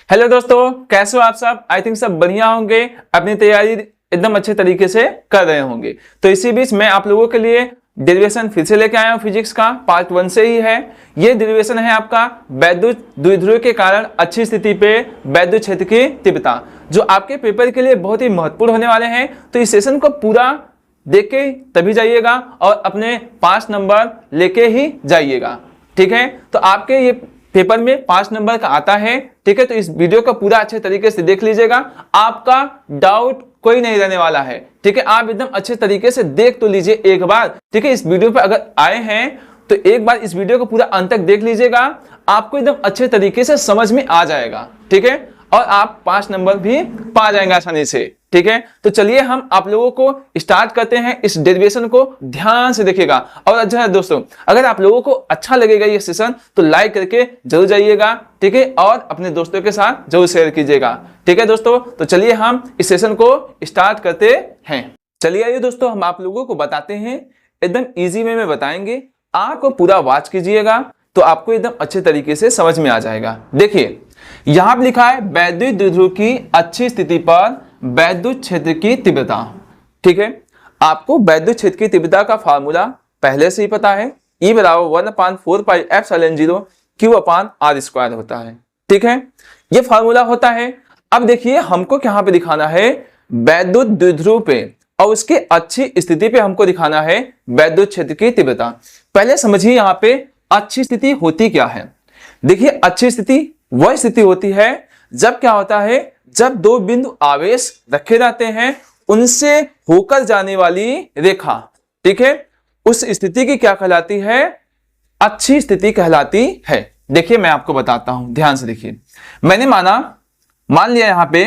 Hello दोस्तों, कैसे हो आप सब। आई थिंक सब बढ़िया होंगे, अपनी तैयारी एकदम अच्छे तरीके से कर रहे होंगे। तो इसी बीच मैं आप लोगों के लिए डेरिवेशन फिर से लेके आया हूं। फिजिक्स का पार्ट 1 से ही है। ये डेरिवेशन है आपका वैद्युत द्विध्रुव के कारण अच्छी स्थिति पे वैद्युत क्षेत्र की तीव्रता, जो आपके पेपर के लिए बहुत ही महत्वपूर्ण होने वाले हैं। तो इस सेशन को पूरा देख के तभी जाइएगा और अपने 5 नंबर लेके ही जाइएगा, ठीक है। तो आपके ये पेपर में 5 नंबर का आता है, ठीक है। तो इस वीडियो को पूरा अच्छे तरीके से देख लीजिएगा, आपका डाउट कोई नहीं रहने वाला है, ठीक है। आप एकदम अच्छे तरीके से देख तो लीजिए एक बार, ठीक है। इस वीडियो पर अगर आए हैं तो एक बार इस वीडियो को पूरा अंत तक देख लीजिएगा, आपको एकदम अच्छे तरीके से समझ में आ जाएगा, ठीक है। और आप 5 नंबर भी पा जाएंगे आसानी से, ठीक है। तो चलिए हम आप लोगों को स्टार्ट करते हैं। इस डेरिवेशन को ध्यान से देखिएगा। और अच्छा दोस्तों, अगर आप लोगों को अच्छा लगेगा ये सेशन तो लाइक करके जरूर जाइएगा, ठीक है। और अपने दोस्तों के साथ जरूर शेयर कीजिएगा, ठीक है दोस्तों। तो चलिए हम इस सेशन को स्टार्ट करते हैं। चलिए आइए दोस्तों, हम आप लोगों को बताते हैं, एकदम ईजी वे में बताएंगे। आपको पूरा वॉच कीजिएगा तो आपको एकदम अच्छे तरीके से समझ में आ जाएगा। देखिए यहां पर लिखा है वैद्युत द्विध्रुव की अच्छी स्थिति पर वैद्युत क्षेत्र की तीव्रता, ठीक है। आपको वैद्युत क्षेत्र की तीव्रता का फार्मूला पहले से ही पता है, E बराबर 1/4πε0 Q/r² होता है, ठीक है। ये फार्मूला होता है। अब देखिए हमको यहाँ पे दिखाना है वैद्युत द्विध्रुव पे और उसकी अच्छी स्थिति पे हमको दिखाना है वैद्युत क्षेत्र की तीव्रता। पहले समझिए यहाँ पे अच्छी स्थिति होती क्या है। देखिए अच्छी स्थिति वह स्थिति होती है जब क्या होता है, जब दो बिंदु आवेश रखे जाते हैं, उनसे होकर जाने वाली रेखा, ठीक है, उस स्थिति की क्या कहलाती है, अच्छी स्थिति कहलाती है। देखिए मैं आपको बताता हूं, ध्यान से देखिए। मैंने मान लिया यहां पे,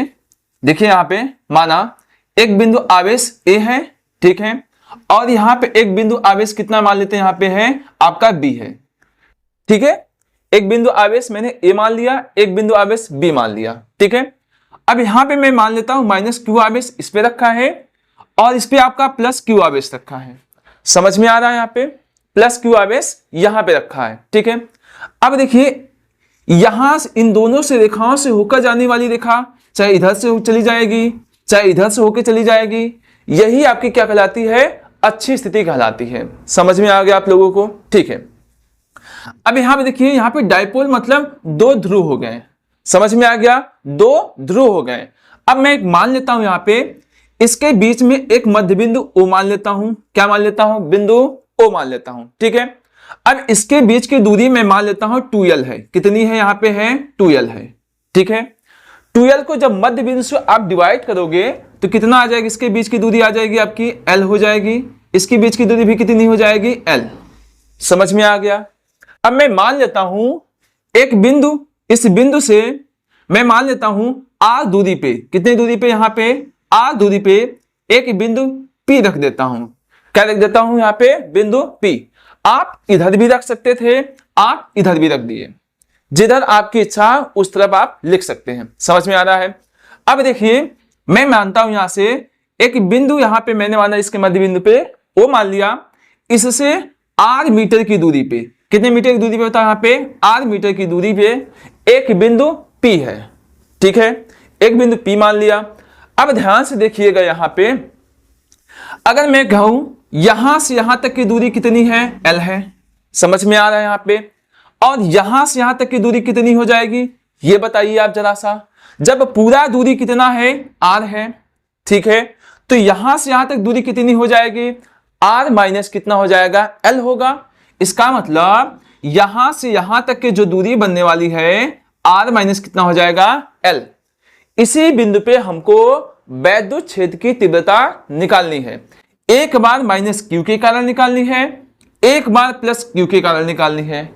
देखिए यहां पे माना एक बिंदु आवेश A है, ठीक है। और यहां पे एक बिंदु आवेश कितना मान लेते हैं, यहां पे है आपका B है, ठीक है। एक बिंदु आवेश मैंने A मान लिया, एक बिंदु आवेश B मान लिया, ठीक है। अब यहां पे मैं मान लेता हूं -Q आवेश इस पे रखा है और इस पे आपका +Q आवेश रखा है। समझ में आ रहा है, यहाँ पे +Q आवेश यहां पे रखा है, ठीक है। अब देखिए यहां से इन दोनों से रेखाओं से होकर जाने वाली रेखा चाहे इधर से चली जाएगी चाहे इधर से होकर चली जाएगी, यही आपकी क्या कहलाती है, अच्छी स्थिति कहलाती है। समझ में आ गया आप लोगों को, ठीक है। अब यहां पे देखिए, यहां पे डायपोल मतलब दो ध्रुव हो गए, समझ में आ गया, दो ध्रुव हो गए। अब मैं एक मान लेता हूं, यहां पे इसके बीच में एक मध्य बिंदु O मान लेता हूं। क्या मान लेता हूं, बिंदु O मान लेता हूं, ठीक है। अब इसके बीच की दूरी मैं मान लेता हूं 2l है। कितनी है, यहां पे है 2l है, ठीक है। 2l को जब मध्य बिंदु से आप डिवाइड करोगे तो कितना आ जाएगी, इसके बीच की दूरी आ जाएगी आपकी l हो जाएगी, इसके बीच की दूरी भी कितनी हो जाएगी, l। समझ में आ गया। अब मैं मान लेता हूं एक बिंदु, इस बिंदु से मैं मान लेता हूं r दूरी पे, कितनी दूरी पे, यहां पे r दूरी पे एक बिंदु P रख देता हूं। क्या रख देता हूं, यहां पे बिंदु P। आप इधर भी रख सकते थे, आप इधर भी रख दिए, जिधर आपकी इच्छा उस तरफ आप लिख सकते हैं। समझ में आ रहा है। अब देखिए मैं मानता हूं यहां से एक बिंदु, यहां पे मैंने माना इसके मध्य बिंदु पे O मान लिया, इससे r मीटर की दूरी पे, कितने मीटर की दूरी पे होता है, यहाँ पे r मीटर की दूरी पे एक बिंदु P है, ठीक है। एक बिंदु P मान लिया। अब ध्यान से देखिएगा, यहाँ पे अगर मैं कहूं यहां से यहां तक की दूरी कितनी है, L है। समझ में आ रहा है यहाँ पे। और यहां से यहां तक की दूरी कितनी हो जाएगी, ये बताइए आप जरा सा। जब पूरा दूरी कितना है, R है, ठीक है। तो यहां से यहां तक दूरी कितनी हो जाएगी, R माइनस कितना हो जाएगा, L होगा। इसका मतलब यहां से यहां तक की जो दूरी बनने वाली है, R माइनस कितना हो जाएगा, L। इसी बिंदु पे हमको वैद्युत क्षेत्र की तीव्रता निकालनी है। एक बार -Q के कारण निकालनी है, एक बार +Q के कारण निकालनी है,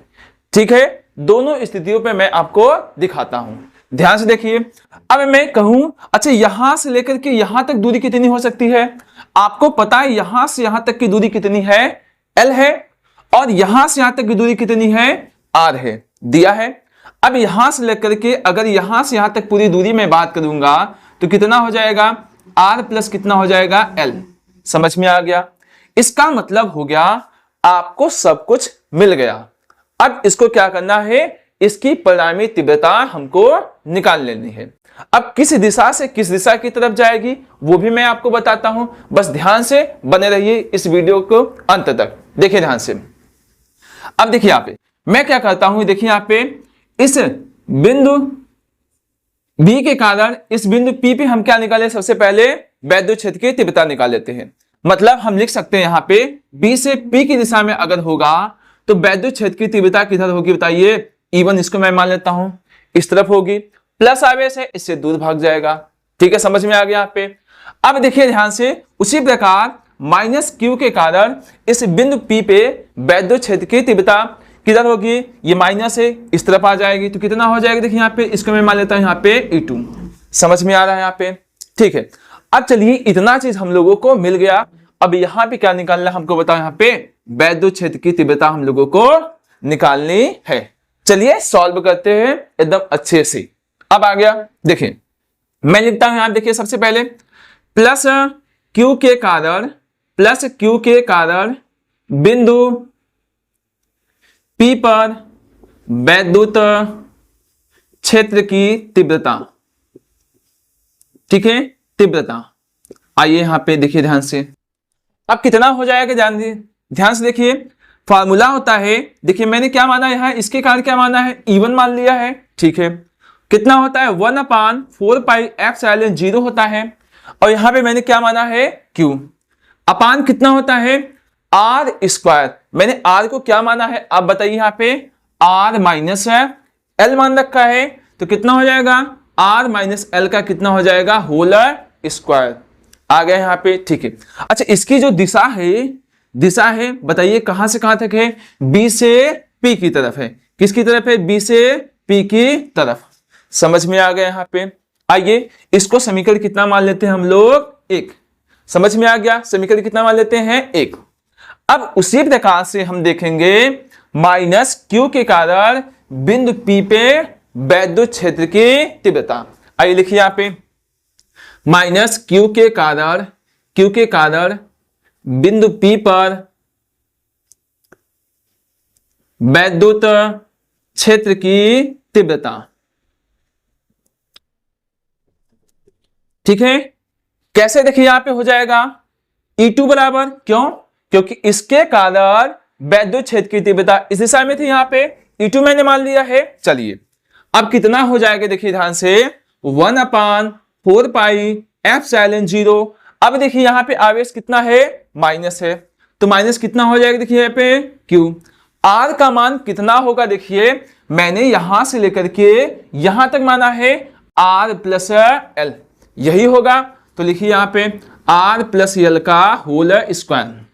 ठीक है। दोनों स्थितियों पे मैं आपको दिखाता हूं, ध्यान से देखिए। अब मैं कहूं अच्छा यहां से लेकर के यहां तक दूरी कितनी हो सकती है, आपको पता है यहां से यहां तक की दूरी कितनी है, L है। और यहां से यहां तक की दूरी कितनी है, R है, दिया है। अब यहां से लेकर के अगर यहां से यहां तक पूरी दूरी में बात करूंगा तो कितना हो जाएगा, R प्लस कितना हो जाएगा, L। समझ में आ गया। इसका मतलब हो गया आपको सब कुछ मिल गया। अब इसको क्या करना है, इसकी परिणामी तीव्रता हमको निकाल लेनी है। अब किस दिशा से किस दिशा की तरफ जाएगी वो भी मैं आपको बताता हूं, बस ध्यान से बने रहिए इस वीडियो को अंत तक, देखिए ध्यान से। अब देखिए यहाँ पे मैं क्या करता हूं, देखिए यहाँ पे इस बिंदु B के कारण इस बिंदु P पे हम क्या निकाले, सबसे पहले वैद्युत क्षेत्र की तीव्रता निकाल लेते हैं। मतलब हम लिख सकते हैं यहाँ पे B से P की दिशा में अगर होगा तो वैद्युत क्षेत्र की तीव्रता किधर होगी बताइए, E1, इसको मैं मान लेता हूं, इस तरफ होगी। प्लस आवेश है, इससे दूर भाग जाएगा। ठीक है, समझ में आ गया यहाँ पे। अब देखिए ध्यान से, उसी प्रकार माइनस Q के कारण इस बिंदु P पे वैद्युत क्षेत्र की तीव्रता किधर होगी, ये माइनस है, इस तरफ आ जाएगी। तो कितना हो जाएगा देखिए यहाँ पे, इसको मैं मान लेता हूं यहाँ पे E2। समझ में आ रहा है यहाँ पे, ठीक है। अब चलिए इतना चीज हम लोगों को मिल गया, अब यहाँ पे क्या निकालना है हमको बताओ, यहाँ पे वैद्युत क्षेत्र की तीव्रता हम लोगों को निकालनी है। चलिए सॉल्व करते हैं एकदम अच्छे से। अब आ गया, देखिए मैं लिखता हूं, यहां देखिए सबसे पहले प्लस Q के कारण बिंदु P पर वैद्युत क्षेत्र की तीव्रता, ठीक है, तीव्रता। आइए यहां पे देखिए ध्यान से, अब कितना हो जाएगा ध्यान से देखिए। फार्मूला होता है, देखिए मैंने क्या माना यहाँ, इसके कारण क्या माना है, E1 मान लिया है, ठीक है। कितना होता है 1/4πε0 होता है, और यहां पे मैंने क्या माना है Q अपान कितना होता है R²। मैंने R को क्या माना है आप बताइए, यहाँ पे R माइनस L मान रखा है, तो कितना हो जाएगा R माइनस L का कितना हो जाएगा होल स्क्वायर। आ गया यहाँ पे, ठीक है। अच्छा, इसकी जो दिशा है बताइए कहां से कहां तक है, B से P की तरफ है। किसकी तरफ है, B से P की तरफ। समझ में आ गया यहाँ पे। आइए इसको समीकरण कितना मान लेते हैं हम लोग, 1। समझ में आ गया, समीकरण कितना मान लेते हैं 1। अब उसी प्रकार से हम देखेंगे माइनस Q के कारण बिंदु P पे वैद्युत क्षेत्र की तीव्रता। आइए लिखिए यहाँ पे माइनस Q के कारण बिंदु P पर वैद्युत क्षेत्र की तीव्रता, ठीक है। कैसे देखिए यहां पे हो जाएगा E2 बराबर, क्यों, क्योंकि इसके कारण वैद्युत क्षेत्र की तीव्रता इस दिशा में थी, यहां पे E2 मैंने मान लिया है। चलिए अब कितना हो जाएगा देखिए ध्यान से, 1/4πε0। अब देखिए यहां पे आवेश कितना है, माइनस है, तो माइनस कितना हो जाएगा देखिए यहाँ पे Q। R का मान कितना होगा, देखिए मैंने यहां से लेकर के यहां तक माना है R प्लस L, यही होगा। तो लिखिए यहां पे R प्लस L का होल स्क्वायर।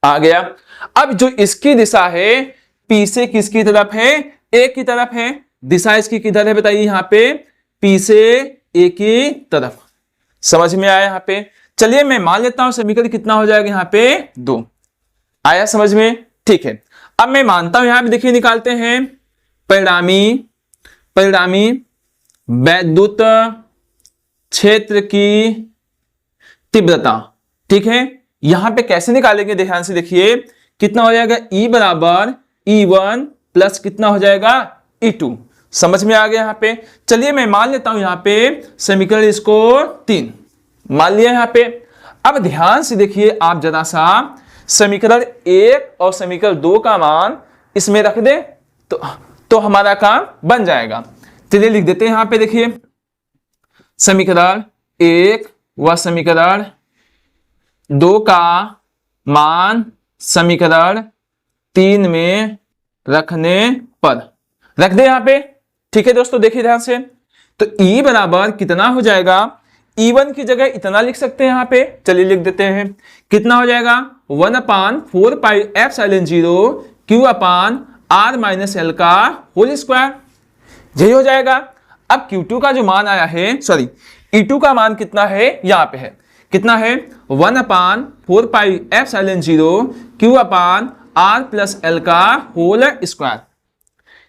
आ गया। अब जो इसकी दिशा है P से किसकी तरफ है, A की तरफ है। दिशा इसकी किधर है बताइए, यहाँ पे P से A की तरफ। समझ में आया यहाँ पे। चलिए मैं मान लेता हूं समीकरण कितना हो जाएगा यहाँ पे 2। आया समझ में, ठीक है। अब मैं मानता हूं यहां पे देखिए निकालते हैं परिणामी वैद्युत क्षेत्र की तीव्रता, ठीक है। यहां पे कैसे निकालेंगे ध्यान से देखिए, कितना हो जाएगा E बराबर E1 प्लस कितना हो जाएगा E2। समझ में आ गया यहाँ पे। चलिए मैं मान लेता हूं यहाँ पे समीकरण इसको 3 मान लिया यहाँ पे। अब ध्यान से देखिए आप जरा सा, समीकरण 1 और समीकरण 2 का मान इसमें रख दे तो हमारा काम बन जाएगा। चलिए लिख देते हैं यहाँ पे, देखिए समीकरण 1 व समीकरण 2 का मान समीकरण 3 में रखने पर रख दे यहाँ पे, ठीक है दोस्तों। देखिए ध्यान से, तो E बराबर कितना हो जाएगा, E1 की जगह इतना लिख सकते हैं यहाँ पे। चलिए लिख देते हैं, कितना हो जाएगा 1/4πε0 Q अपान R माइनस L का होल स्क्वायर, यही हो जाएगा। अब Q2 का जो मान आया है, E2 का मान कितना है, यहाँ पे है, कितना है 1/4πε0 Q अपान R प्लस L का होल स्क्वायर,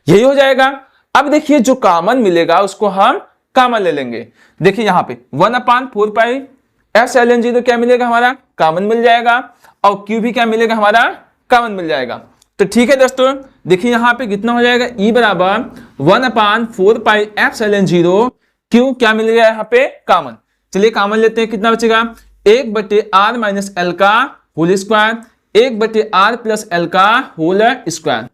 यही हो जाएगा। अब देखिए जो कॉमन मिलेगा उसको हम कॉमन ले लेंगे। देखिए यहाँ पे 1/4πε0 क्या मिलेगा, हमारा कॉमन मिल जाएगा, और Q भी क्या मिलेगा, हमारा कॉमन मिल जाएगा। तो ठीक है दोस्तों, देखिए यहाँ पे कितना हो जाएगा, E बराबर 1/4πε0 क्यों, क्या मिल गया यहाँ पे कॉमन। चलिए कॉमन लेते हैं, कितना बचेगा 1/r माइनस एल का whole square 1/r plus L का होल स्क्वायर,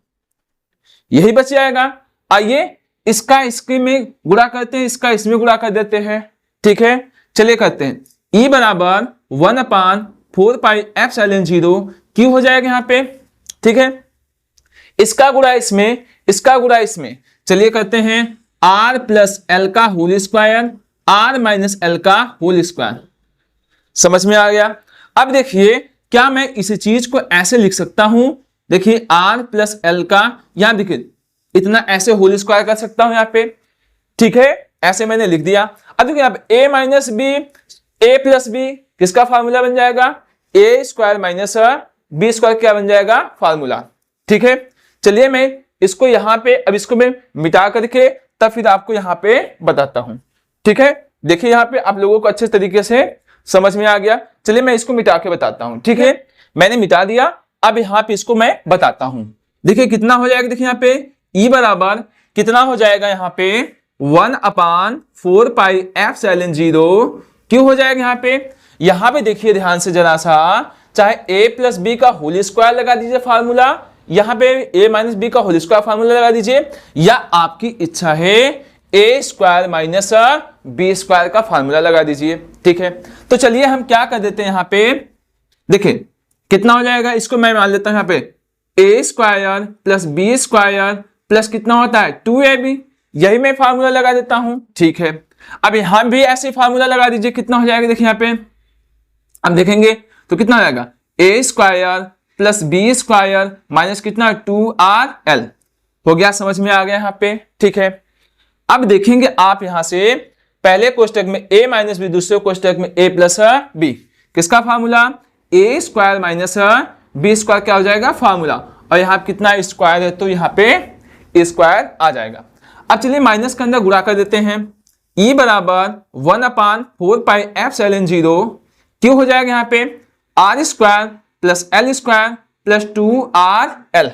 यही बच जाएगा। आइए इसका इसके में गुणा करते हैं, इसका इसमें गुणा कर देते हैं। ठीक है, चलिए करते हैं। E बराबर 1/4πε0 क्यों हो जाएगा यहाँ पे। ठीक है, इसका गुणा इसमें, इसका गुणा इसमें, चलिए करते हैं r प्लस एल का whole square r minus L का होल स्क्वायर। समझ में आ गया। अब देखिए क्या मैं इस चीज को ऐसे लिख सकता हूं, देखिए r प्लस एल का, यहां देखिए इतना ऐसे होल स्क्वायर कर सकता हूं यहाँ पे। ठीक है, ऐसे मैंने लिख दिया। अब देखिए अब a minus B a plus B किसका फार्मूला बन जाएगा, a square minus B square क्या बन जाएगा फार्मूला। ठीक है, चलिए मैं इसको यहाँ पे, अब इसको मैं मिटा करके तब फिर आपको यहाँ पे बताता हूं। ठीक है, देखिए यहाँ पे आप लोगों को अच्छे तरीके से समझ में आ गया। चलिए मैं इसको मिटा के बताता हूं। ठीक है, मैंने मिटा दिया, अब यहाँ पे इसको मैं बताता हूं। देखिए कितना हो जाएगा, देखिए यहाँ पे E बराबर कितना हो जाएगा यहाँ पे 1/4πε0 क्यों हो जाएगा यहाँ पे। यहाँ पे देखिए ध्यान से जरा सा, चाहे a प्लस बी का होल स्क्वायर लगा दीजिए फार्मूला, यहाँ पे a माइनस बी का होल स्क्वायर फार्मूला लगा दीजिए, या आपकी इच्छा है a square minus B square का फार्मूला लगा दीजिए। ठीक है, तो चलिए हम क्या कर देते हैं यहाँ पे, देखिए कितना हो जाएगा, इसको मैं मान लेता हूं यहाँ पे a square plus B square plus कितना होता है 2ab, यही मैं फार्मूला लगा देता हूं। ठीक है, अब यहां भी ऐसे फार्मूला लगा दीजिए, कितना हो जाएगा देखिए यहाँ पे, अब देखेंगे तो कितना हो जाएगा a square plus B square minus कितना 2rl हो गया। समझ में आ गया यहाँ पे। ठीक है, अब देखेंगे आप यहां से पहले कोष्टक में a माइनस बी, दूसरे कोष्टक में a प्लस बी, किसका formula a square minus B square क्या हो जाएगा फार्मूला, और यहाँ कितना स्क्वायर है तो यहाँ पे स्क्वायर आ जाएगा। अब चलिए माइनस के अंदर गुणा कर देते हैं। E बराबर 1/4πε0 क्यों हो जाएगा यहाँ पे r square plus L square plus 2rl।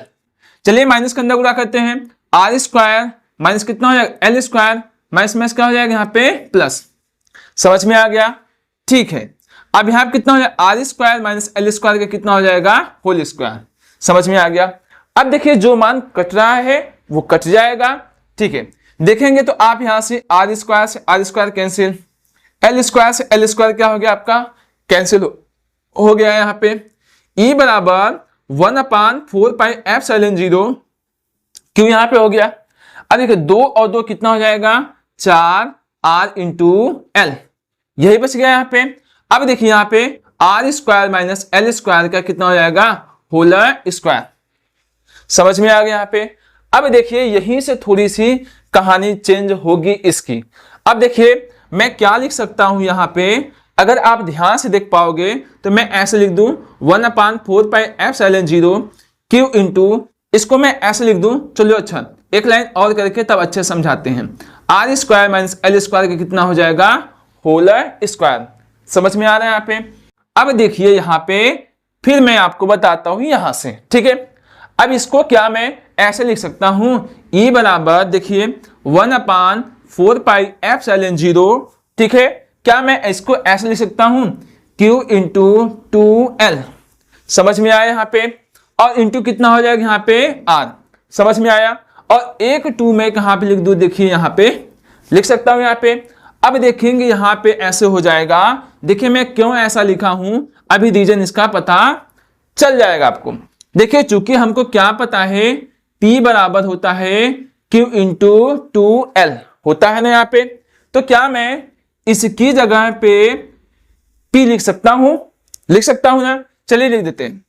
चलिए माइनस के अंदर गुणा करते हैं, r स्क्वायर माइनस कितना हो जाएगा एल स्क्वायर माइनस माइनस क्या हो जाएगा यहाँ पे प्लस। समझ में आ गया। ठीक है, अब यहाँ पे कितना हो जाएगा r square minus L square का कितना हो जाएगा होल स्क्वायर। समझ में आ गया। अब देखिए जो मान कट रहा है वो कट जाएगा। ठीक है, देखेंगे तो आप यहां से r स्क्वायर से r square cancel, L square से एल स्क्वायर क्या हो गया आपका कैंसिल हो गया यहाँ पे। E बराबर 1/4πε0 क्यों यहाँ पे हो गया। अब देखिए 2 और 2 कितना हो जाएगा 4r इंटू एल, यही बच गया यहाँ पे। अब देखिए यहाँ पे r square minus L square का कितना हो जाएगा होल स्क्वायर। समझ में आ गया यहाँ पे। अब देखिए यहीं से थोड़ी सी कहानी चेंज होगी इसकी। अब देखिए मैं क्या लिख सकता हूं यहाँ पे, अगर आप ध्यान से देख पाओगे तो मैं ऐसे लिख दूं 1/4πε0 क्यू इंटू, इसको मैं ऐसे लिख दूं, चलो अच्छा एक लाइन और करके तब अच्छे समझाते हैं। r square minus L square का कितना हो जाएगा होल स्क्वायर। समझ में आ रहा है यहाँ पे। अब देखिए यहाँ पे फिर मैं आपको बताता हूं यहां से। ठीक है, अब इसको क्या मैं ऐसे लिख सकता हूं, E बराबर देखिए 1/4πε0। ठीक है, क्या मैं इसको ऐसे लिख सकता हूं Q इंटू 2L। समझ में आया यहाँ पे, और इंटू कितना हो जाएगा यहाँ पे R। समझ में आया, और एक 2 में कहां पे लिख दूं, देखिए यहाँ पे लिख सकता हूं यहाँ पे। अब देखेंगे यहाँ पे ऐसे हो जाएगा। देखिए मैं क्यों ऐसा लिखा हूं, अभी रीजन इसका पता चल जाएगा आपको। देखिए चूंकि हमको क्या पता है P बराबर होता है Q इंटू 2L होता है ना यहाँ पे, तो क्या मैं इसकी जगह पे P लिख सकता हूं ना। चलिए लिख देते हैं।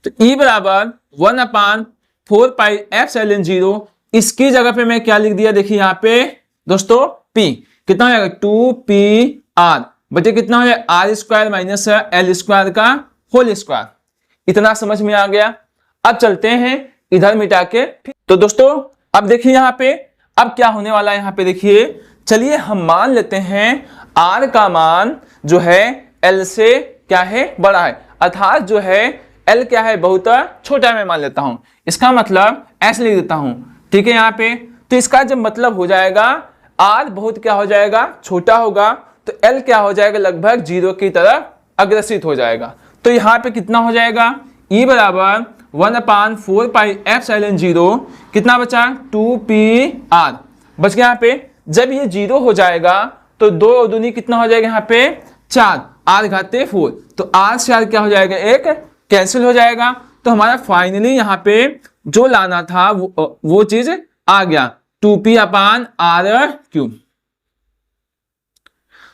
तो E बराबर 1/4πε0, इसकी जगह पे मैं क्या लिख दिया, देखिए यहाँ पे दोस्तों P कितना हो जाएगा 2PR बटे कितना हो जाएगा r square minus L square का होल स्क्वायर। इतना समझ में आ गया। अब चलते हैं इधर मिटा के। तो दोस्तों अब देखिए यहाँ पे अब क्या होने वाला है यहाँ पे, देखिए चलिए हम मान लेते हैं r का मान जो है l से क्या है बड़ा है, अर्थात जो है L क्या है, बहुत छोटा मैं मान लेता हूं, इसका मतलब S लिख देता हूं, ठीक है यहाँ पे। तो इसका जब मतलब हो जाएगा R बहुत क्या हो जाएगा, छोटा होगा, तो L क्या हो जाएगा, लगभग 0 की तरफ अग्रसित हो जाएगा। तो यहाँ पे कितना हो जाएगा, E बराबर 1/4 पाई एप्सिलॉन 0, कितना बचा 2pr बच गया। यहाँ पे जब ये 0 हो जाएगा तो 2 और दूनी कितना हो जाएगा, यहाँ पे 4, r घाते 4, तो r से r क्या हो जाएगा, एक कैंसिल हो जाएगा। तो हमारा फाइनली यहाँ पे जो लाना था वो चीज आ गया, 2p/r³।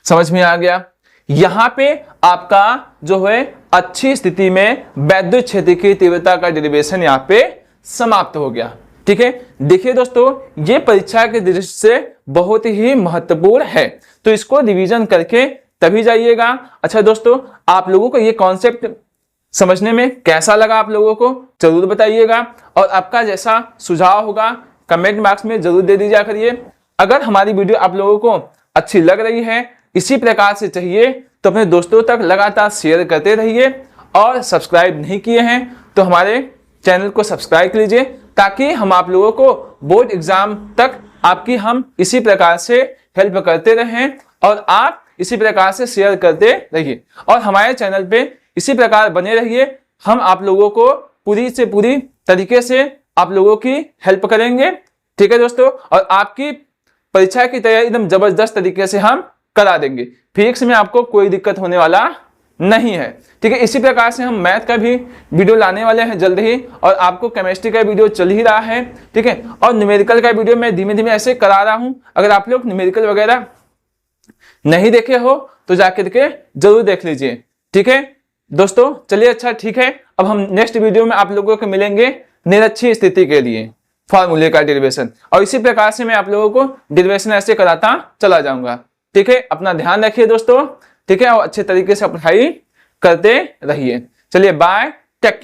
समझ में आ गया। यहां पे आपका जो है अच्छी स्थिति में वैद्युत क्षेत्र की तीव्रता का डेरिवेशन यहाँ पे समाप्त हो गया, ठीक है। देखिए दोस्तों, ये परीक्षा के दृष्टि से बहुत ही महत्वपूर्ण है, तो इसको रिवीजन करके तभी जाइएगा। अच्छा दोस्तों, आप लोगों को ये कॉन्सेप्ट समझने में कैसा लगा, आप लोगों को जरूर बताइएगा, और आपका जैसा सुझाव होगा कमेंट बॉक्स में जरूर दे दीजिए करिए। अगर हमारी वीडियो आप लोगों को अच्छी लग रही है, इसी प्रकार से चाहिए, तो अपने दोस्तों तक लगातार शेयर करते रहिए, और सब्सक्राइब नहीं किए हैं तो हमारे चैनल को सब्सक्राइब कर लीजिए, ताकि हम आप लोगों को बोर्ड एग्जाम तक आपकी हम इसी प्रकार से हेल्प करते रहें, और आप इसी प्रकार से शेयर करते रहिए, और हमारे चैनल पे इसी प्रकार बने रहिए। हम आप लोगों को पूरी से पूरी तरीके से आप लोगों की हेल्प करेंगे, ठीक है दोस्तों, और आपकी परीक्षा की तैयारी एकदम जबरदस्त तरीके से हम करा देंगे। फिजिक्स में आपको कोई दिक्कत होने वाला नहीं है, ठीक है। इसी प्रकार से हम मैथ का भी वीडियो लाने वाले हैं जल्द ही, और आपको केमिस्ट्री का वीडियो चल ही रहा है, ठीक है, और न्यूमेरिकल का वीडियो मैं धीमे धीमे ऐसे करा रहा हूं। अगर आप लोग न्यूमेरिकल वगैरह नहीं देखे हो तो जाकर के जरूर देख लीजिए, ठीक है दोस्तों। चलिए अच्छा ठीक है, अब हम नेक्स्ट वीडियो में आप लोगों को मिलेंगे निरक्षीय स्थिति के लिए फॉर्मूले का डेरिवेशन, और इसी प्रकार से मैं आप लोगों को डेरिवेशन ऐसे कराता चला जाऊंगा, ठीक है। अपना ध्यान रखिए दोस्तों, ठीक है, और अच्छे तरीके से पढ़ाई करते रहिए। चलिए बाय, टेक केयर।